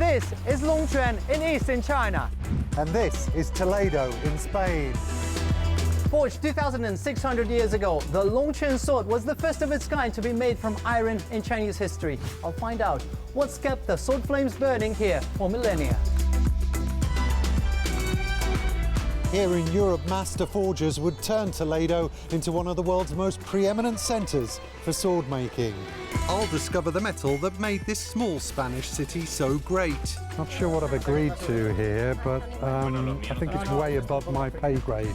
This is Longquan in eastern China. And this is Toledo in Spain. Forged 2,600 years ago, the Longquan Sword was the first of its kind to be made from iron in Chinese history. I'll find out what's kept the sword flames burning here for millennia. Here in Europe, master forgers would turn Toledo into one of the world's most preeminent centres for sword making. I'll discover the metal that made this small Spanish city so great. Not sure what I've agreed to here, but I think it's way above my pay grade.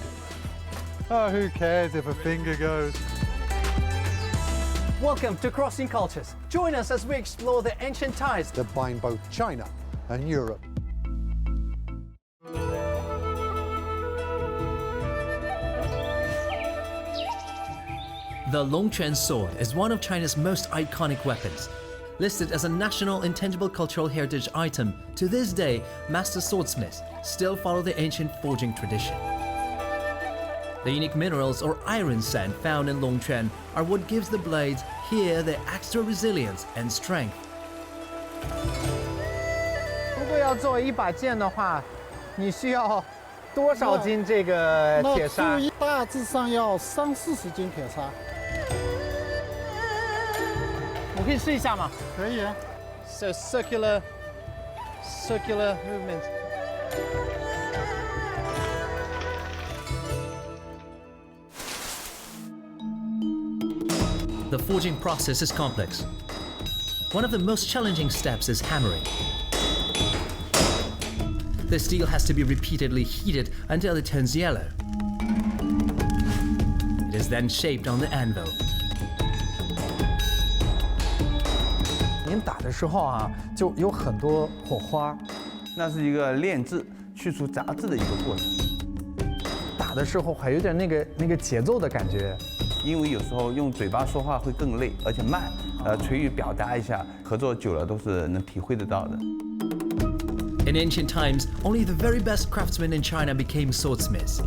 Oh, who cares if a finger goes? Welcome to Crossing Cultures. Join us as we explore the ancient ties That bind both China and Europe. The Longquan Sword is one of China's most iconic weapons. Listed as a national intangible cultural heritage item, to this day, master swordsmiths still follow the ancient forging tradition. The unique minerals or iron sand found in Longquan are what gives the blades here their extra resilience and strength. 如果要做一把剑的话，你需要多少斤这个铁砂？大致上要30-40斤铁砂。我可以试一下吗？可以啊。So circular movement. The forging process is complex. One of the most challenging steps is hammering. The steel has to be repeatedly heated until it turns yellow. It is then shaped on the anvil. 您打的时候啊，就有很多火花。那是一个炼制、去除杂质的一个过程。打的时候还有点那个节奏的感觉。因为有时候用嘴巴说话会更累，而且慢。唇语表达一下，合作久了都是能体会得到的。In ancient times, only the very best craftsmen in China became swordsmiths.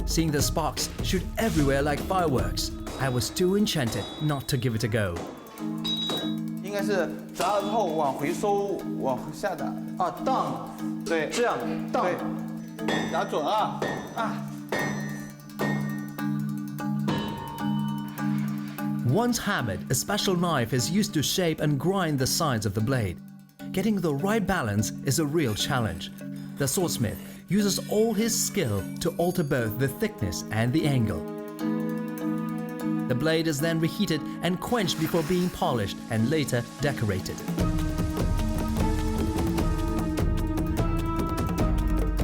Seeing the sparks shoot everywhere like fireworks, I was too enchanted not to give it a go. 应该是砸了之后往回收，往下打。啊，荡，对，这样荡，打准啊啊！ Once hammered, a special knife is used to shape and grind the sides of the blade. Getting the right balance is a real challenge. The swordsmith uses all his skill to alter both the thickness and the angle. The blade is then reheated and quenched before being polished and later decorated.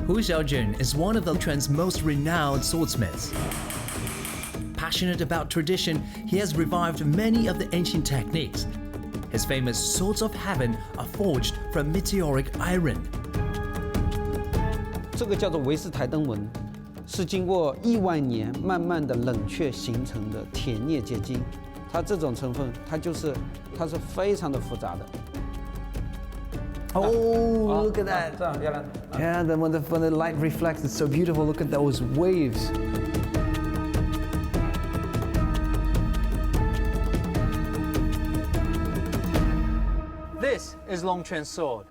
Hu Xiaojun is one of the Longquan's most renowned swordsmiths. Passionate about tradition, he has revived many of the ancient techniques. His famous swords of heaven are forged from meteoric iron. 这个叫做维斯台登纹，是经过亿万年慢慢的冷却形成的铁镍结晶。它这种成分，它是非常的复杂的。Oh, look at that! 这样漂亮。Yeah, when the light reflects, it's so beautiful. Look at those waves. This is Longquan Sword.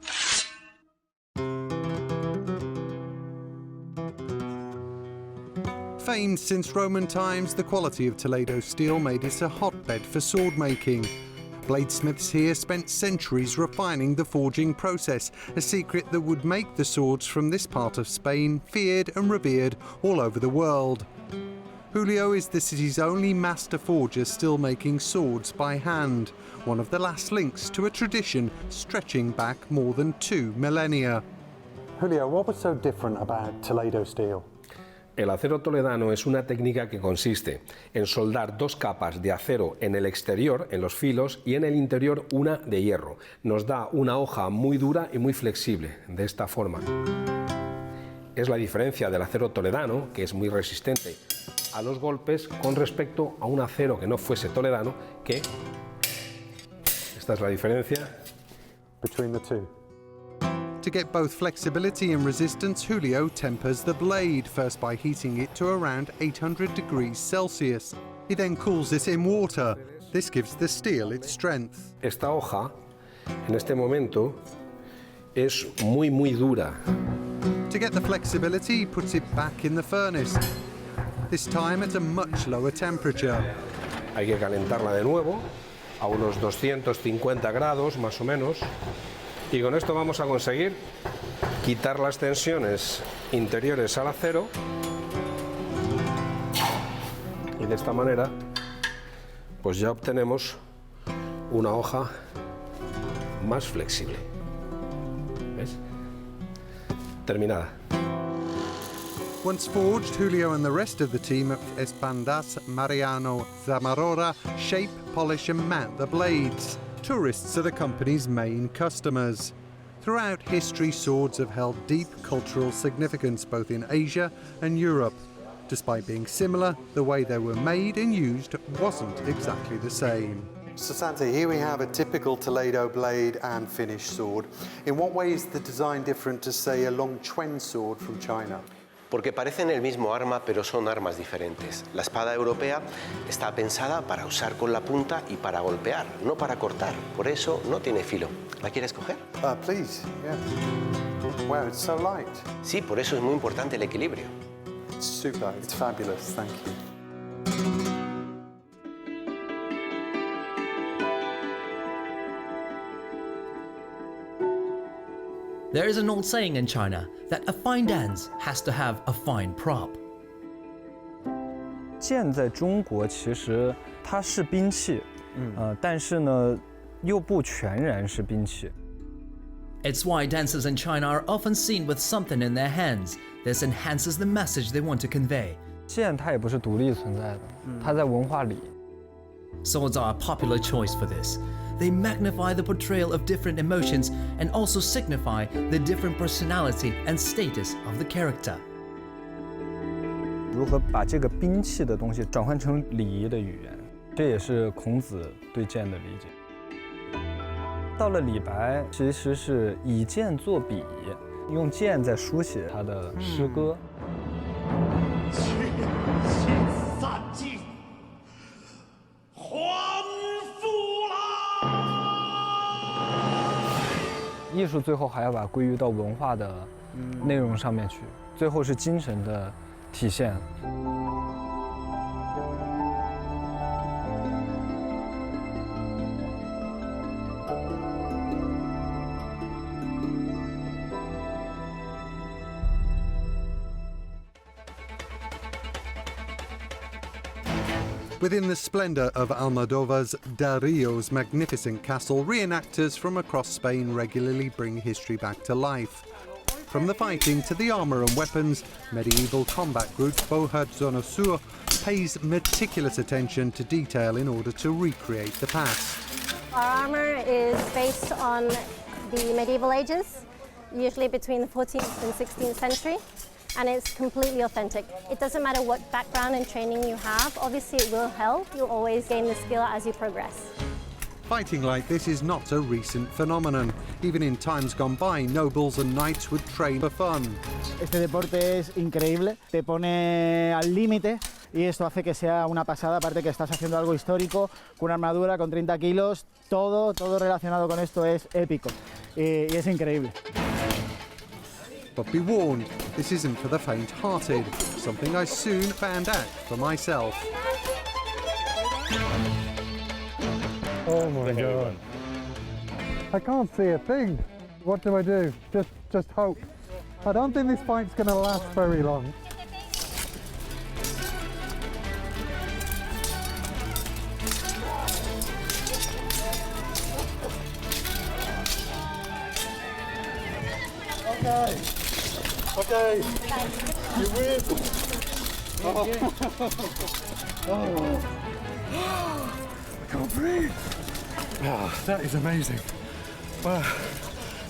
Famed since Roman times, the quality of Toledo steel made it a hotbed for sword making. Bladesmiths here spent centuries refining the forging process, a secret that would make the swords from this part of Spain feared and revered all over the world. Julio is the city's only master forger still making swords by hand, one of the last links to a tradition stretching back more than 2 millennia. Julio, what was so different about Toledo steel? El acero toledano es una técnica que consiste en soldar dos capas de acero en el exterior, en los filos, y en el interior una de hierro. Nos da una hoja muy dura y muy flexible, de esta forma. Es la diferencia del acero toledano, que es muy resistente a los golpes, con respecto a un acero que no fuese toledano, que... Esta es la diferencia. Between the two. To get both flexibility and resistance, Julio tempers the blade, first by heating it to around 800 degrees Celsius. He then cools it in water. This gives the steel its strength. Esta hoja, en este momento, es muy dura. To get the flexibility, he puts it back in the furnace, this time at a much lower temperature. Hay que calentarla de nuevo a unos 250 grados más o menos, y con esto vamos a conseguir quitar las tensiones interiores al acero, y de esta manera pues ya obtenemos una hoja más flexible. ¿Ves? Terminada. Once forged, Julio and the rest of the team at Espandas Mariano Zamarora shape, polish and mat the blades. Tourists are the company's main customers. Throughout history, swords have held deep cultural significance both in Asia and Europe. Despite being similar, the way they were made and used wasn't exactly the same. So Santi, here we have a typical Toledo blade and finished sword. In what way is the design different to, say, a Longquan sword from China? Porque parecen el mismo arma, pero son armas diferentes. La espada europea está pensada para usar con la punta y para golpear, no para cortar. Por eso no tiene filo. ¿La quieres coger? Please, yeah. Wow, it's so light. Sí, por eso es muy importante el equilibrio. It's super, it's fabulous, thank you. There is an old saying in China that a fine dance has to have a fine prop. 剑在中国其实它是兵器，但是呢又不全然是兵器。 It's why dancers in China are often seen with something in their hands. This enhances the message they want to convey. 剑它也不是独立存在的，它在文化里。 Swords are a popular choice for this. They magnify the portrayal of different emotions and also signify the different personality and status of the character. 如何把这个兵器的东西转换成礼仪的语言，这也是孔子对剑的理解。到了李白，其实是以剑作笔，用剑在书写他的诗歌。散尽，还复来。艺术最后还要把它归于到文化的内容上面去，最后是精神的体现。 Within the splendour of Almodovar's Darío's magnificent castle, reenactors from across Spain regularly bring history back to life. From the fighting to the armour and weapons, medieval combat group Bohard Zona Sur pays meticulous attention to detail in order to recreate the past. Our armour is based on the medieval ages, usually between the 14th and 16th century. And it's completely authentic. It doesn't matter what background and training you have, obviously it will help. You'll always gain the skill as you progress. Fighting like this is not a recent phenomenon. Even in times gone by, nobles and knights would train for fun. Este deporte es increíble, te pone al límite y esto hace que sea una pasada, aparte que estás haciendo algo histórico, con una armadura, con 30 kilos, todo relacionado con esto es épico y es increíble. But be warned, this isn't for the faint-hearted, something I soon found out for myself. Oh my God. I can't see a thing. What do I do? Just hope. I don't think this fight's going to last very long. Okay, you win. Oh. I can't breathe. Oh, that is amazing. Wow,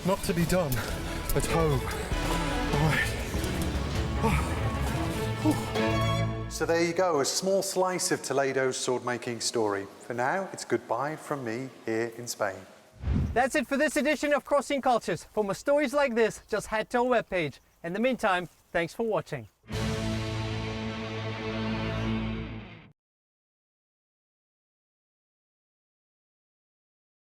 not to be done at home. All right. So there you go, a small slice of Toledo's sword-making story. For now, it's goodbye from me here in Spain. That's it for this edition of Crossing Cultures. For more stories like this, just head to our webpage. In the meantime, thanks for watching.